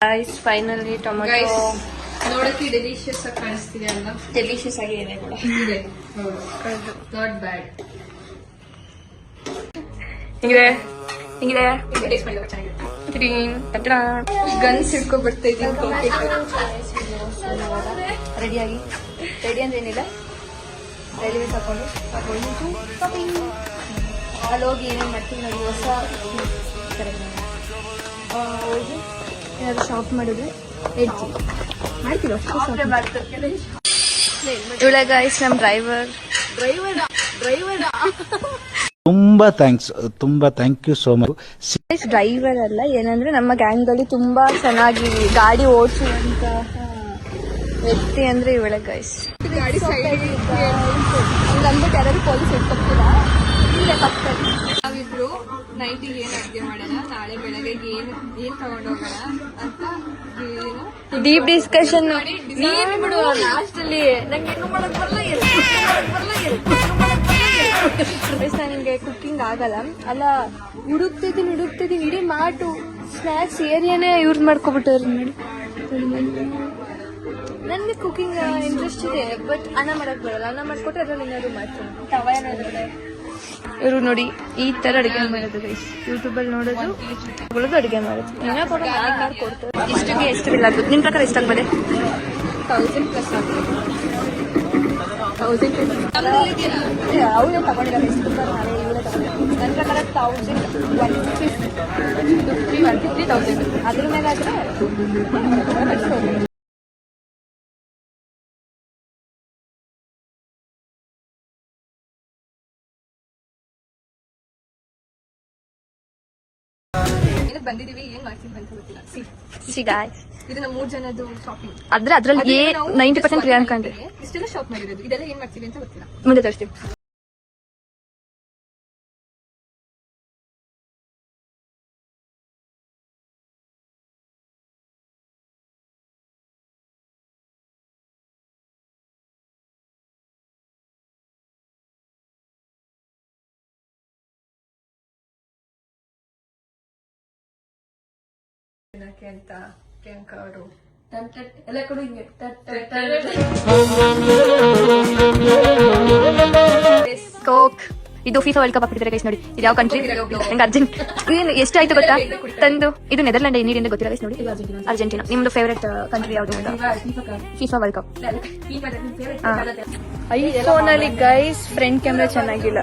Guys finally tomato ನೋಡಕ್ಕೆ delicious ಆಗಿ ಕಾಣಿಸ್ತಿದೆ ಅಲ್ಲ. ಡೆಲಿಷಿಯಸ್ ಆಗಿ ಇದೆ ಕೂಡ ಇದೆ ನಾಟ್ ಬ್ಯಾಡ್. ಹಿಂಗಿದೆ ಹಿಂಗಿದೆ ಟೇಸ್ಟ್ ಮಾಡಿದ್ರೆ ಚೆನ್ನಾಗಿದೆ. ಗನ್ಸ್ ಹಿಡ್ಕೊ ಬರ್ತಾ ಇದ್ದೀನಿ. ರೆಡಿಯಾಗಿ ರೆಡಿ ಅಂದ್ರೆ ಏನಿಲ್ಲ, ರೈಲ್ವೆ ತಗೊಂಡು ಅಲ್ಲಿ ಹೋಗಿ ಏನೇನು ಮಾಡ್ತೀವಿ ನೋಡಿ. ಹೊಸ ಹೋಗಿ ಏನಾದ್ರು ಶಾಪ್ ಮಾಡಿದ್ರೆ ಮಾಡ್ತೀವಿ. ಇವಳೆ ಗೈಸ್ ನಮ್ಮ ಡ್ರೈವರ್ ತುಂಬಾ thank you so much. Driver ಅಲ್ಲ, ಏನಂದ್ರೆ ನಮ್ಮ ಗ್ಯಾಂಗ್ ಅಲ್ಲಿ ತುಂಬಾ ಚೆನ್ನಾಗಿ ಗಾಡಿ ಓಡಿಸುವಂತಹ ವ್ಯಕ್ತಿ ಅಂದ್ರೆ ಇವಳೆ ಗೈಸ್. ಗಾಡಿ ಸೈಡ್ ಅಂದ್ಬಿಟ್ಟು ಯಾರಾದ್ರೂ ಪೊಲೀಸ್ ಇಟ್ಕೊಳ್ತೀರ ಇಲ್ಲೇ ಪಕ್ಕದಲ್ಲಿ. ನಾವಿಬ್ರು ನೈಟಿಗೆ ಏನ್ ಅಡ್ಗೆ ಮಾಡೋಣ, ನಾಳೆ ಬೆಳಗ್ಗೆ ಏನ್ ತಗೊಂಡು ಹೋಗೋಣ ಅಂತ ಡೀಪ್ ಡಿಸ್ಕಷನ್. ನೀನ್ ಬಿಡು ಲಾಸ್ಟ್ ಅಲ್ಲಿ ನಂಗೆ ಏನು ಮಾಡಕ್ ಬರಲ್ಲ, ನನಗೆ ಕುಕಿಂಗ್ ಆಗಲ್ಲ ಅಲ್ಲ. ಹುಡುಕ್ತಿದ್ದೀನಿ ಇಡೀ ಮಾಟು ಸ್ನ್ಯಾಕ್ಸ್ ಏರಿಯಾನೇ ಯೂಸ್ ಮಾಡ್ಕೊಬಿಟ್ಟವ್ರು ನೋಡಿ. ನನಗೆ ಕುಕಿಂಗ್ ಇಂಟ್ರೆಸ್ಟ್ ಇದೆ, ಬಟ್ ಅನ್ನ ಮಾಡಕ್ ಬರಲ್ಲ. ಅನ್ನ ಮಾಡ್ಕೊಟ್ರೆ ಅದ್ರಲ್ಲಿ ಏನಾದ್ರು ಮಾಡ್ತೀನಿ. ತವ ಏನಾದ್ರೆ ಇವರು ನೋಡಿ ಈ ತರ ಅಡಿಗೆ ಮಾಡೋದು ಗೈಸ್. ಯೂಟ್ಯೂಬಲ್ಲಿ ನೋಡೋದು ಅಡಿಗೆ ಮಾಡೋದು. ಏನೋ ಕೂಡ ಮಾಡ್ಕೊಡ್ತಾರೆ. ಇಷ್ಟಿಗೆ ಎಷ್ಟು ಬಿಲ್ ಆಗುತ್ತೆ ನಿಮ್ಮ ಪ್ರಕಾರ? ಎಷ್ಟಾಗ್ಬೋದು? 1000 ಪ್ಲಸ್ ಆಗುತ್ತೆ. 1000 ಅವಳೇ ತಗೊಂಡಿದ್ದಾರೆ. ಎಷ್ಟು ನಾಳೆ ಇವಳೇ ತಗೊಂಡಿದ್ದಾರೆ. ನನ್ನ ಪ್ರಕಾರ 1,150 ಅದ್ರ ಮೇಲೆ ಆದ್ರೆ ಬಂದಿದೀವಿ. ಏನ್ ಮಾಡ್ತೀವಿ ಅಂತ ಗೊತ್ತಿಲ್ಲ. ಇದು ನಮ್ಮ 3 ಜನದ್ದು ಶಾಪಿಂಗ್. ಅದ್ರಲ್ಲಿ 90% ಕ್ಲಿಯರ್ ಅನ್ಕೊಂಡ್ರೆ ಇಷ್ಟೆಲ್ಲ ಶಾಪ್ ಮಾಡಿರೋದು. ಇದೆಲ್ಲ ಏನ್ ಮಾಡ್ತೀವಿ ಅಂತ ಗೊತ್ತಿಲ್ಲ. ಮುಂದೆ ತೋರಿಸ್ತೀವಿ. ಅಂತ ಪ್ರಿಯಾಂಕ ಅವರು ಎಲ್ಲ ಕೂಡ ಹಿಂಗೆ ಕೋಕ್. ಇದು ಫಿಫಾ ವರ್ಲ್ಡ್ ಕಪ್ ಹಾಕ್ತಿದ್ದಾರೆ ಗೈಸ್ ನೋಡಿ. ಇದು ಯಾವ ಕಂಟ್ರಿ? ನಂಗೆ ಅರ್ಜೆಂಟ್. ಏನು ಎಷ್ಟಾಯ್ತು ಗೊತ್ತಾ ತಂದು? ಇದು ನೆದರ್ಲ್ಯಾಂಡ್ ನೀರಿಂದ ಗೊತ್ತಿಲ್ಲ ಗೈಸ್ ನೋಡಿ. ಅರ್ಜೆಂಟಿನಾ. ನಿಮ್ದು ಫೇವ್ರೆಟ್ ಕಂಟ್ರಿ ಯಾವುದು? FIFA world cup. ಐಫೋನ್ ಅಲ್ಲಿ ಗೈಸ್ ಫ್ರಂಟ್ ಕ್ಯಾಮ್ರಾ ಚೆನ್ನಾಗಿಲ್ಲ.